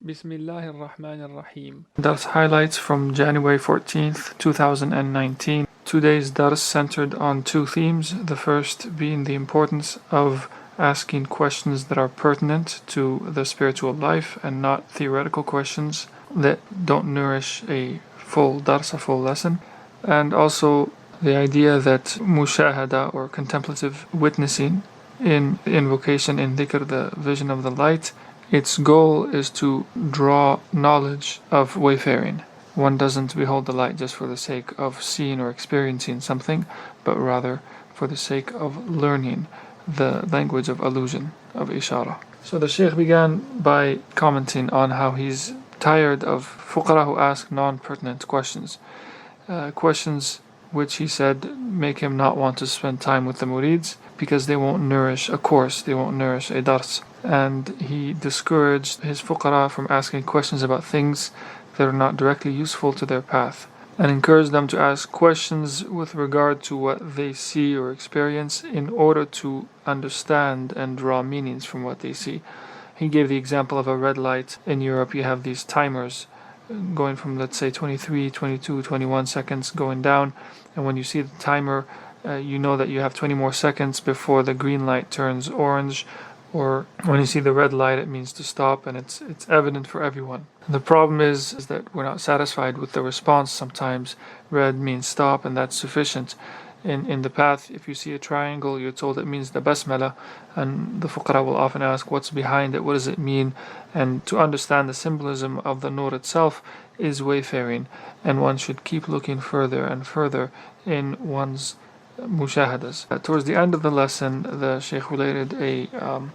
Bismillahir Rahmanir Rahim. Dars highlights from January 14th, 2019. Today's dars centered on two themes. The first being the importance of asking questions that are pertinent to the spiritual life and not theoretical questions that don't nourish a full dars, a full lesson. And also the idea that mushahada or contemplative witnessing in invocation in dhikr, the vision of the light, its goal is to draw knowledge of wayfaring. One doesn't behold the light just for the sake of seeing or experiencing something, but rather for the sake of learning the language of allusion, of ishara. So the Shaykh began by commenting on how he's tired of fuqara who ask non-pertinent questions. Questions which he said make him not want to spend time with the murids because they won't nourish a course, they won't nourish a dars. And he discouraged his fuqara from asking questions about things that are not directly useful to their path, and encouraged them to ask questions with regard to what they see or experience in order to understand and draw meanings from what they see. He gave the example of a red light. In Europe, you have these timers going from, let's say, 23, 22, 21 seconds going down, and when you see the timer, you know that you have 20 more seconds before the green light turns orange, or when you see the red light, it means to stop, and it's evident for everyone. The problem is that we're not satisfied with the response. Sometimes red means stop, and that's sufficient. In the path, if you see a triangle, you're told it means the basmala, and the fuqara will often ask, what's behind it, what does it mean? And to understand the symbolism of the nur itself is wayfaring, and one should keep looking further and further in one's mushahadas. Towards the end of the lesson, the Shaykh related an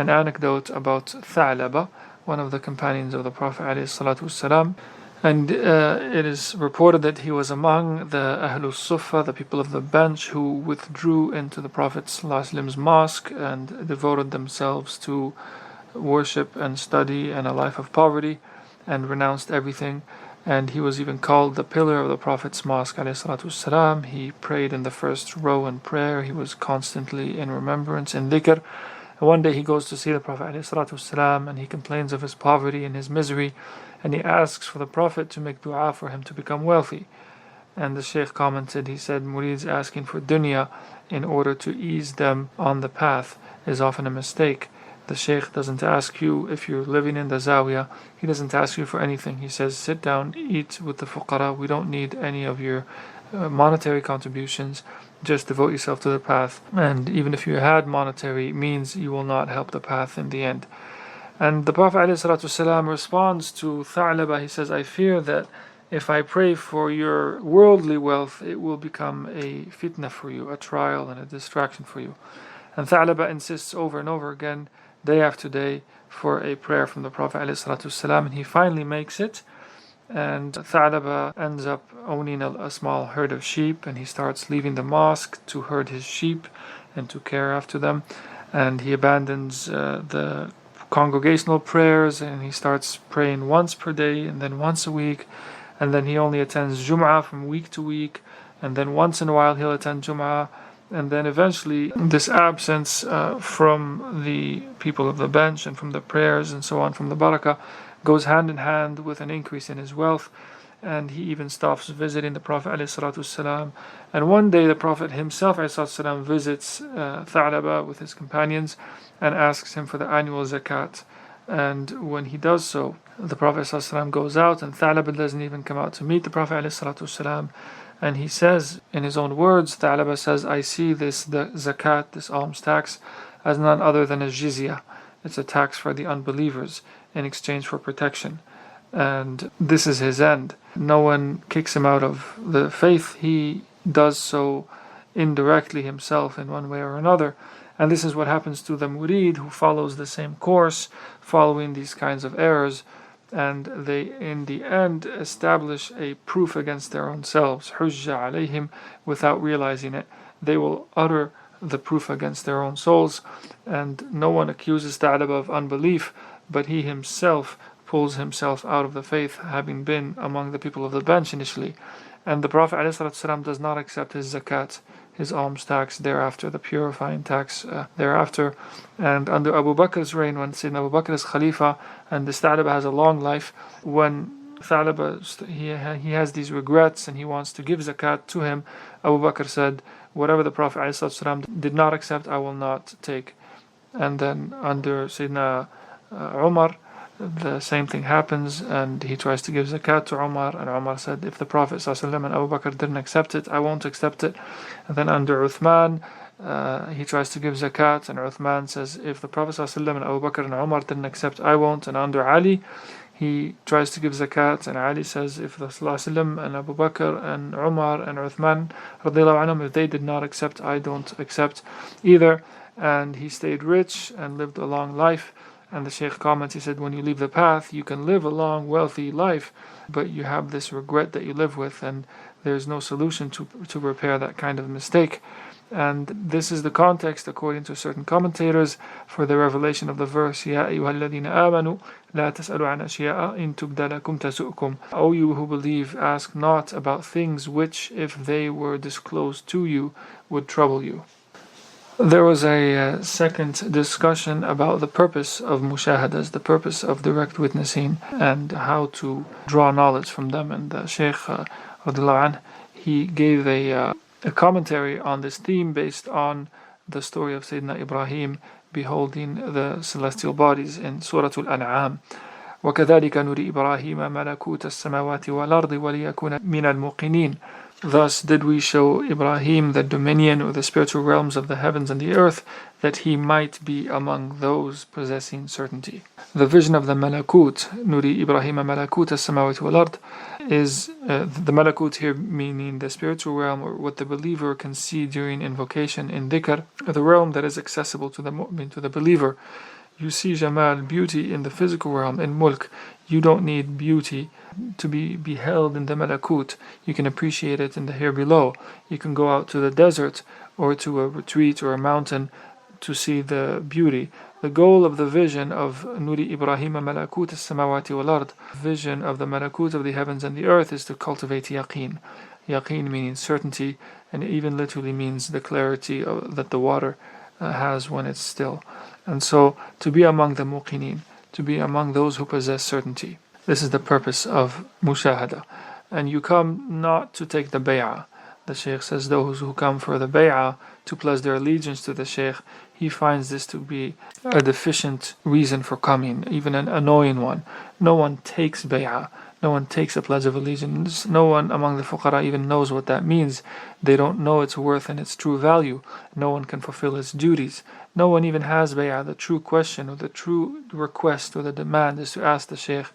anecdote about Tha'laba, one of the companions of the Prophet ﷺ, and it is reported that he was among the Ahlul Sufa, the people of the bench, who withdrew into the Prophet ﷺ's mosque and devoted themselves to worship and study and a life of poverty, and renounced everything. And he was even called the pillar of the Prophet's mosque ﷺ. He prayed in the first row in prayer. He was constantly in remembrance, in dhikr. And one day he goes to see the Prophet ﷺ, and he complains of his poverty and his misery, and he asks for the Prophet to make dua for him to become wealthy. And the Shaykh commented, he said, murids asking for dunya in order to ease them on the path is often a mistake. The Shaykh doesn't ask you if you're living in the zawiyah. He doesn't ask you for anything. He says, sit down, eat with the fuqara. We don't need any of your monetary contributions. Just devote yourself to the path. And even if you had monetary means, you will not help the path in the end. And the Prophet ﷺ responds to Tha'laba. He says, I fear that if I pray for your worldly wealth, it will become a fitna for you, a trial and a distraction for you. And Tha'laba insists over and over again, day after day, for a prayer from the Prophet ﷺ, and he finally makes it. And Tha'laba ends up owning a small herd of sheep, and he starts leaving the mosque to herd his sheep and to care after them. And he abandons the congregational prayers, and he starts praying once per day and then once a week, and then he only attends Jum'ah from week to week, and then once in a while he'll attend Jum'ah. And then eventually this absence from the people of the bench and from the prayers and so on, from the barakah, goes hand in hand with an increase in his wealth, and he even stops visiting the Prophet ﷺ. And one day the Prophet himself ﷺ visits Tha'laba with his companions and asks him for the annual zakat. And when he does so, the Prophet ﷺ goes out, and Tha'laba doesn't even come out to meet the Prophet ﷺ. And he says, in his own words, Tha'laba says, I see the zakat, this alms tax, as none other than a jizya. It's a tax for the unbelievers in exchange for protection. And this is his end. No one kicks him out of the faith. He does so indirectly himself in one way or another. And this is what happens to the murid who follows the same course, following these kinds of errors. And they, in the end, establish a proof against their own selves, hujja alayhim, without realizing it. They will utter the proof against their own souls, and no one accuses Tha'laba of unbelief, but he himself pulls himself out of the faith, having been among the people of the bench initially. And the Prophet ﷺ does not accept his zakat. his alms tax thereafter, the purifying tax thereafter. And under Abu Bakr's reign, when Sayyidina Abu Bakr is Khalifa and this Thalaba has a long life, when Thalaba, he has these regrets and he wants to give zakat to him, Abu Bakr said, whatever the Prophet ﷺ did not accept, I will not take. And then under Sayyidina Umar, the same thing happens, and he tries to give zakat to Umar, and Umar said, if the Prophet ﷺ and Abu Bakr didn't accept it, I won't accept it. And then under Uthman, he tries to give zakat, and Uthman says, if the Prophet ﷺ and Abu Bakr and Umar didn't accept, I won't. And under Ali, he tries to give zakat, and Ali says, if the Sallallahu and Abu Bakr and Umar and Uthman radiallahu anhum, if they did not accept, I don't accept either. And he stayed rich and lived a long life. And the Shaykh comments, he said, when you leave the path, you can live a long, wealthy life, but you have this regret that you live with, and there's no solution to repair that kind of mistake. And this is the context, according to certain commentators, for the revelation of the verse, يَا أَيُّهَا الَّذِينَ آمَنُوا لَا تَسْأَلُوا عَنْ أَشْيَاءَ إِن تُبْدَ لَكُمْ تَسُؤْكُمْ. O you who believe, ask not about things which, if they were disclosed to you, would trouble you. There was a second discussion about the purpose of mushahadas, the purpose of direct witnessing, and how to draw knowledge from them. And the Shaykh, he gave a commentary on this theme based on the story of Sayyidina Ibrahim beholding the celestial bodies in Surah Al-An'am. وَكَذَلِكَ نُرِي إِبْرَاهِيمَ مَلَكُوتَ السَّمَاوَاتِ وَالْأَرْضِ وَلِيَكُونَ مِنَ الْمُوقِنِينَ. Thus did we show Ibrahim the dominion or the spiritual realms of the heavens and the earth, that he might be among those possessing certainty. The vision of the Malakut, Nuri Ibrahim Malakut as-Samawati wal-Ard, is the Malakut here meaning the spiritual realm, or what the believer can see during invocation in dhikr, the realm that is accessible to the mu'min, to the believer. You see Jamal, beauty, in the physical realm, in mulk. You don't need beauty to be beheld in the Malakut. You can appreciate it in the here below. You can go out to the desert or to a retreat or a mountain to see the beauty. The goal of the vision of Nuri Ibrahim Malakut as-Samawati wal-Ard, vision of the Malakut of the heavens and the earth, is to cultivate yaqeen. Yaqeen meaning certainty, and it even literally means the clarity that the water has when it's still. And so, to be among the muqinin, to be among those who possess certainty. This is the purpose of mushahada. And you come not to take the bay'ah. The Shaykh says those who come for the bay'ah to pledge their allegiance to the Shaykh, he finds this to be a deficient reason for coming, even an annoying one. No one takes bay'ah. No one takes a pledge of allegiance. No one among the fuqara even knows what that means. They don't know its worth and its true value. No one can fulfill its duties. No one even has bay'ah. The true question or the true request or the demand is to ask the Shaykh,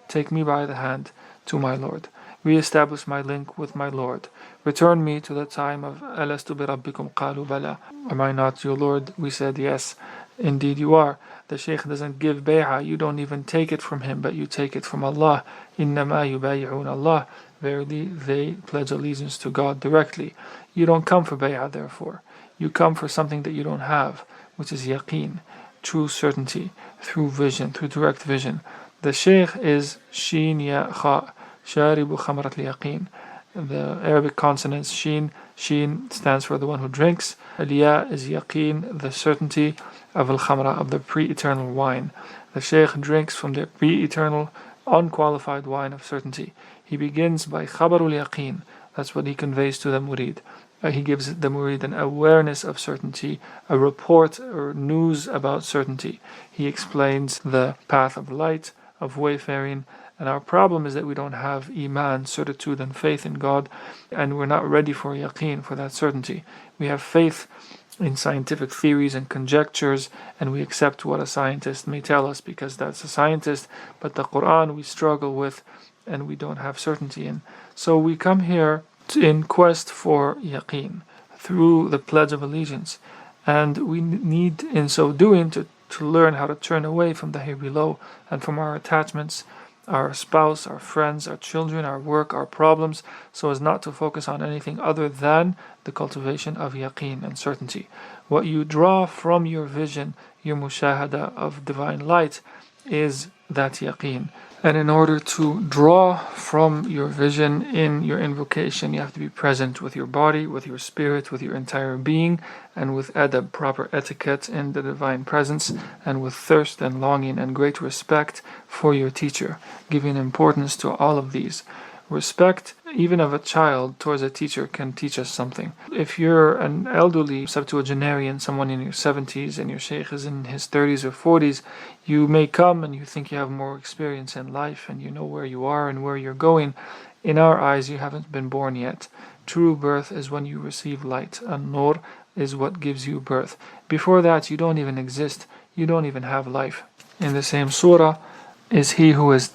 take me by the hand to my Lord. Re-establish my link with my Lord. Return me to the time of Alastu bi rabbikum qalu bala. Am I not your Lord? We said yes, indeed you are. The Shaykh doesn't give bay'ah, you don't even take it from him, but you take it from Allah. إِنَّمَا يُبَايِعُونَ Allah. Verily, they pledge allegiance to God directly. You don't come for bay'ah, therefore. You come for something that you don't have, which is yaqeen, true certainty, through vision, through direct vision. The Shaykh is Sheen Ya Kha, Sharibu Khamrat al-Yaqeen. The Arabic consonants Sheen stands for the one who drinks. Al-Ya is Yaqeen, the certainty of al-Khamra, of the pre-eternal wine. The Shaykh drinks from the pre-eternal, unqualified wine of certainty. He begins by Khabarul Yaqeen. That's what he conveys to the murid. He gives the murid an awareness of certainty, a report or news about certainty. He explains the path of light, of wayfaring, and our problem is that we don't have iman, certitude and faith in God, and we're not ready for yaqeen, for that certainty. We have faith in scientific theories and conjectures, and we accept what a scientist may tell us because that's a scientist, but the Quran we struggle with and we don't have certainty in. So we come here in quest for yaqeen through the pledge of allegiance, and we need in so doing to learn how to turn away from the here below and from our attachments, our spouse, our friends, our children, our work, our problems, so as not to focus on anything other than the cultivation of yaqeen and certainty. What you draw from your vision, your mushahada of divine light, is that yaqeen. And in order to draw from your vision in your invocation, you have to be present with your body, with your spirit, with your entire being, and with adab, proper etiquette in the divine presence, and with thirst and longing and great respect for your teacher, giving importance to all of these. Respect, even of a child towards a teacher, can teach us something. If you're an elderly septuagenarian, someone in your 70s, and your sheikh is in his 30s or 40s, you may come and you think you have more experience in life and you know where you are and where you're going. In our eyes, you haven't been born yet. True birth is when you receive light. An-nur is what gives you birth. Before that, you don't even exist. You don't even have life. In the same surah is he who is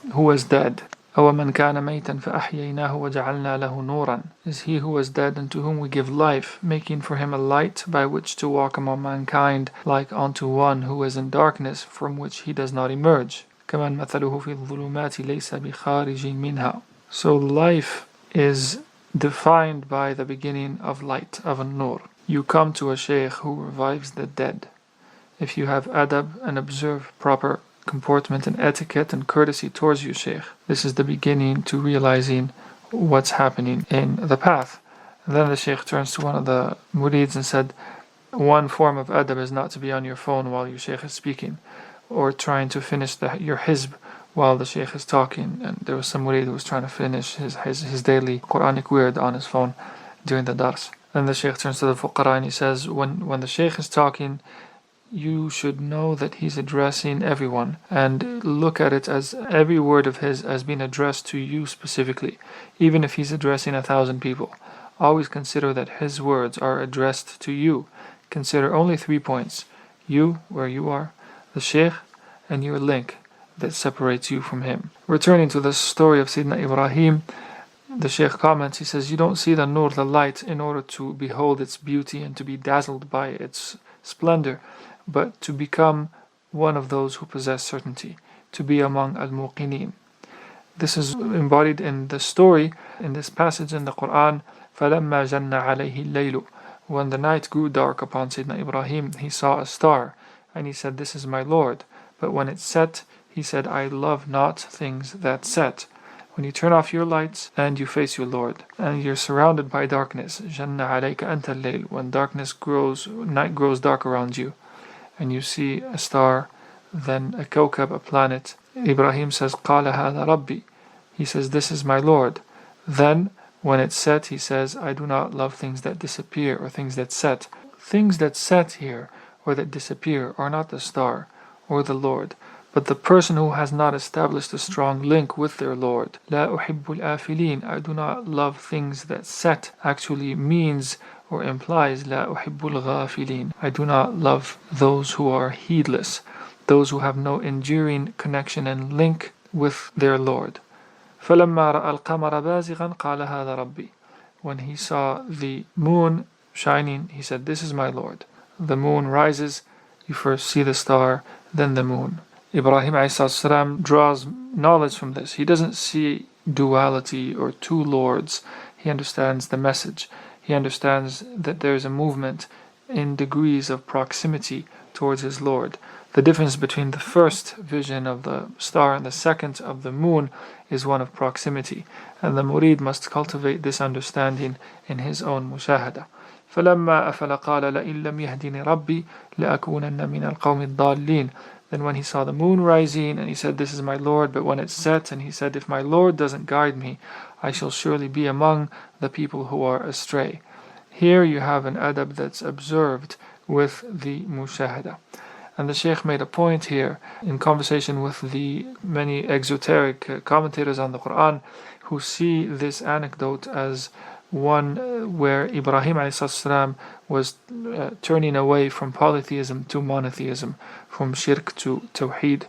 dead. أَوَمَنْ كَانَ مَيْتًا فَأَحْيَيْنَاهُ وَجَعَلْنَا لَهُ نُورًا is he who was dead and to whom we give life, making for him a light by which to walk among mankind, like unto one who is in darkness from which he does not emerge. كَمَنْ مَثَلُهُ فِي الظُّلُمَاتِ لَيْسَ بِخَارِجٍ مِنْهَا. So life is defined by the beginning of light, of an-nur. You come to a sheikh who revives the dead. If you have adab and observe proper comportment and etiquette and courtesy towards your sheikh, this is the beginning to realizing what's happening in the path. And then the sheikh turns to one of the murids and said, one form of adab is not to be on your phone while your sheikh is speaking, or trying to finish your hizb while the sheikh is talking. And there was some murid who was trying to finish his daily Quranic wird on his phone during the dars. Then the sheikh turns to the fuqara and he says, when the sheikh is talking, you should know that he's addressing everyone, and look at it as every word of his as being addressed to you specifically. Even if he's addressing 1,000 people, always consider that his words are addressed to you. Consider only 3 points: you, where you are, the sheikh, and your link that separates you from him. Returning to the story of Sayyidina Ibrahim, the sheikh comments, he says, you don't see the nur, the light, in order to behold its beauty and to be dazzled by its splendor, but to become one of those who possess certainty, to be among al-muqinin. This is embodied in the story, in this passage in the Quran, فَلَمَّا جَنَّ عَلَيْهِ اللَّيْلُ. When the night grew dark upon Sayyidina Ibrahim, he saw a star, and he said, this is my Lord. But when it set, he said, I love not things that set. When you turn off your lights and you face your Lord, and you're surrounded by darkness, جَنَّ عَلَيْكَ أَنْتَ اللَّيْلُ, when night grows dark around you, and you see a star, then a kawkab, a planet. Ibrahim says, قَالَ هَذَا رَبِّي. He says, this is my Lord. Then, when it's set, he says, I do not love things that disappear or things that set. Things that set here or that disappear are not the star or the Lord, but the person who has not established a strong link with their Lord. لَا أُحِبُّ الْآفِلِينَ. I do not love things that set actually means or implies لَا أُحِبُّ الْغَافِلِينَ. I do not love those who are heedless, those who have no enduring connection and link with their Lord. فَلَمَّا رَأَى الْقَمَرَ بَازِغًا قَالَ هَذَا رَبِّي. When he saw the moon shining, he said, this is my Lord. The moon rises, you first see the star, then the moon. Ibrahim ﷺ draws knowledge from this. He doesn't see duality or two lords. He understands the message. He understands that there is a movement in degrees of proximity towards his Lord. The difference between the first vision of the star and the second of the moon is one of proximity, and the murid must cultivate this understanding in his own mushahada. فَلَمَّا أَفَلَ قَالَ لَئِن لَمْ يَهْدِنِ رَبِّي لَأَكُونَنَّ مِنَ الْقَوْمِ الضَّالِّينَ. Then when he saw the moon rising, and he said, this is my Lord, but when it set, and he said, if my Lord doesn't guide me, I shall surely be among the people who are astray. Here you have an adab that's observed with the mushahada. And the Shaykh made a point here in conversation with the many exoteric commentators on the Quran who see this anecdote as one where Ibrahim ﷺ was turning away from polytheism to monotheism, from shirk to tawheed,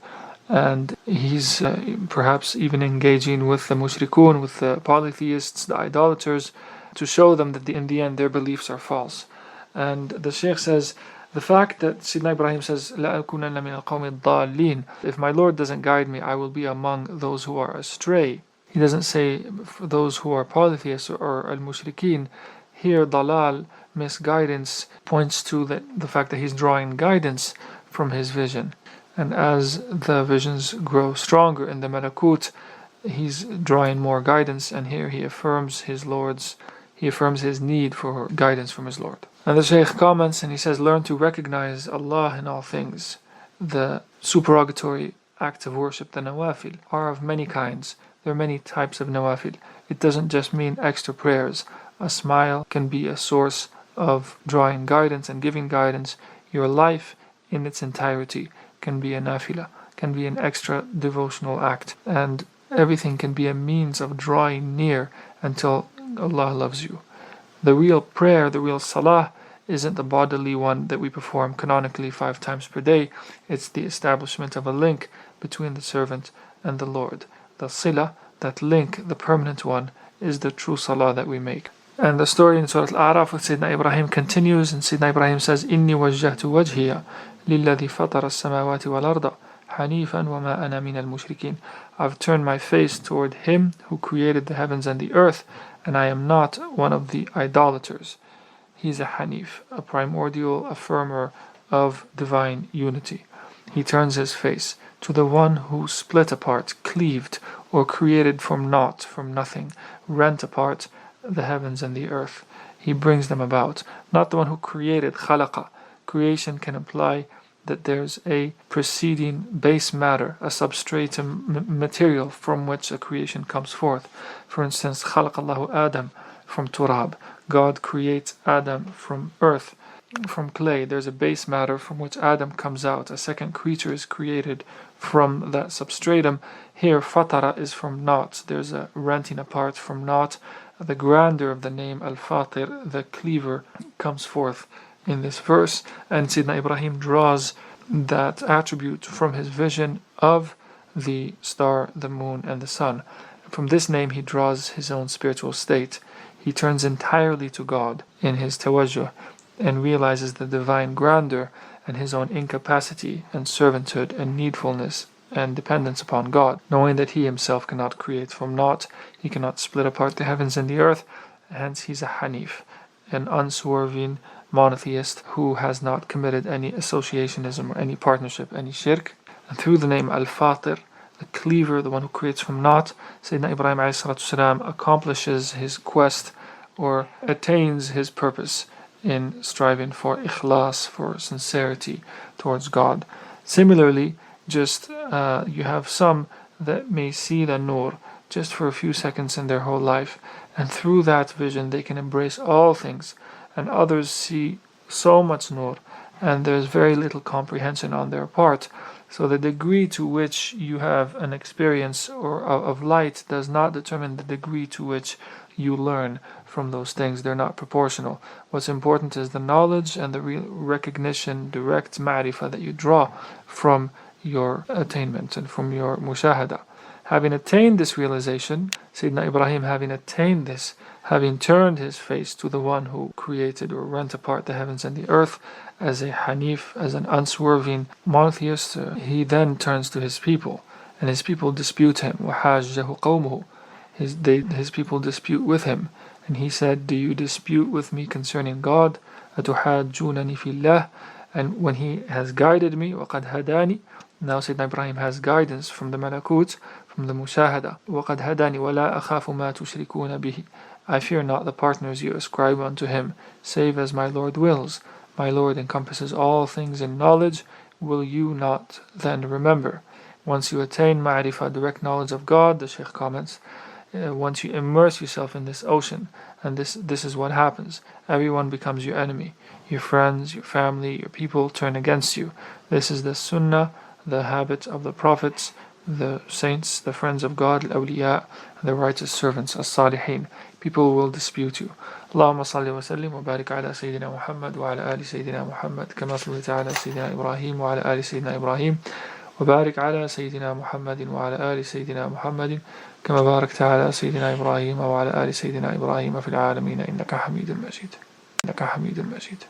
and he's perhaps even engaging with the mushrikun, with the polytheists, the idolaters, to show them that in the end their beliefs are false. And the Shaykh says, the fact that Sayyidina Ibrahim says, لَا أَكُونَنَّ مِنَ الْقَوْمِ الضَّالِّينَ, if my Lord doesn't guide me, I will be among those who are astray. He doesn't say for those who are polytheists or al-mushrikeen. Here, dalal, misguidance, points to the fact that he's drawing guidance from his vision. And as the visions grow stronger in the Malakut, he's drawing more guidance, and here he affirms his need for guidance from his Lord. And the Shaykh comments and he says, learn to recognize Allah in all things. The supererogatory acts of worship, the nawafil, are of many kinds. There are many types of nawafil. It doesn't just mean extra prayers. A smile can be a source of drawing guidance and giving guidance. Your life in its entirety can be a nafila, can be an extra devotional act, and everything can be a means of drawing near until Allah loves you. The real prayer, the real salah, isn't the bodily one that we perform canonically 5 times per day. It's the establishment of a link between the servant and the Lord. The sila, that link, the permanent one, is the true salah that we make. And the story in Surah Al-A'raf with Sayyidina Ibrahim continues, and Sayyidina Ibrahim says, إِنِّي وَجَّهْتُ وَجْهِيَ لِلَّذِي فَطَرَ السَّمَاوَاتِ وَالْأَرْضَ حَنِيفًا وَمَا أَنَا مِنَ الْمُشْرِكِينَ. I've turned my face toward Him who created the heavens and the earth, and I am not one of the idolaters. He's a Hanif, a primordial affirmer of divine unity. He turns his face to the one who split apart, cleaved, or created from naught, from nothing, rent apart the heavens and the earth. He brings them about, not the one who created, khalaqa. Creation can imply that there's a preceding base matter, a substratum material from which a creation comes forth. For instance, khalaqallahu Adam from turab. God creates Adam from earth, from clay. There's a base matter from which Adam comes out. A second creature is created from that substratum. Here, fatara is from naught. There's a renting apart from naught. The grandeur of the name Al-Fatir, the cleaver, comes forth in this verse, and Sayyidina Ibrahim draws that attribute from his vision of the star, the moon, and the sun. From this name he draws his own spiritual state. He turns entirely to God in his tawajjuh and realizes the divine grandeur and his own incapacity and servanthood and needfulness and dependence upon God, knowing that he himself cannot create from naught, he cannot split apart the heavens and the earth, hence he's a Hanif, an unswerving monotheist who has not committed any associationism or any partnership, any shirk. And through the name Al-Fatir, the cleaver, the one who creates from naught, Sayyidina Ibrahim ﷺ accomplishes his quest or attains his purpose in striving for ikhlas, for sincerity towards God. Similarly, just you have some that may see the nur just for a few seconds in their whole life, and through that vision they can embrace all things, and others see so much nur and there's very little comprehension on their part. So the degree to which you have an experience or of light does not determine the degree to which you learn from those things. They're not proportional. What's important is the knowledge and the real recognition, direct ma'rifah that you draw from your attainment and from your mushahada. Having attained this realization, Sayyidina Ibrahim having attained this, having turned his face to the one who created or rent apart the heavens and the earth as a Hanif, as an unswerving monotheist, he then turns to his people, and his people dispute him. وَحَاجَّهُ قَوْمُهُ. His people dispute with him, and he said, "Do you dispute with me concerning God? أَتُحَاجُّونَنِي فِي اللَّهِ." And when he has guided me, وَقَدْ هَدَانِي, now Sayyidina Ibrahim has guidance from the malakut, from the mushahada. وَقَدْ هَدَانِي وَلَا أَخَافُ مَا تُشْرِكُونَ بِهِ. I fear not the partners you ascribe unto him, save as my Lord wills. My Lord encompasses all things in knowledge. Will you not then remember? Once you attain ma'rifah, direct knowledge of God, the Shaykh comments, once you immerse yourself in this ocean, and this is what happens. Everyone becomes your enemy. Your friends, your family, your people turn against you. This is the sunnah, the habit of the prophets, the saints, the friends of God, al-awliya, the righteous servants, as-salihin. People will dispute you. Allahumma salli wa sallim wa barik ala Sayyidina Muhammad wa ala ali Sayyidina Muhammad kama sallaita ala Sayyidina Ibrahim wa ala ali Sayyidina Ibrahim wa barik ala Sayyidina Muhammadin wa ala ali Sayyidina Muhammadin kama barakta ala Sayyidina Ibrahim wa ala ali Sayyidina Ibrahim fil alamin innaka Hamidul Majid.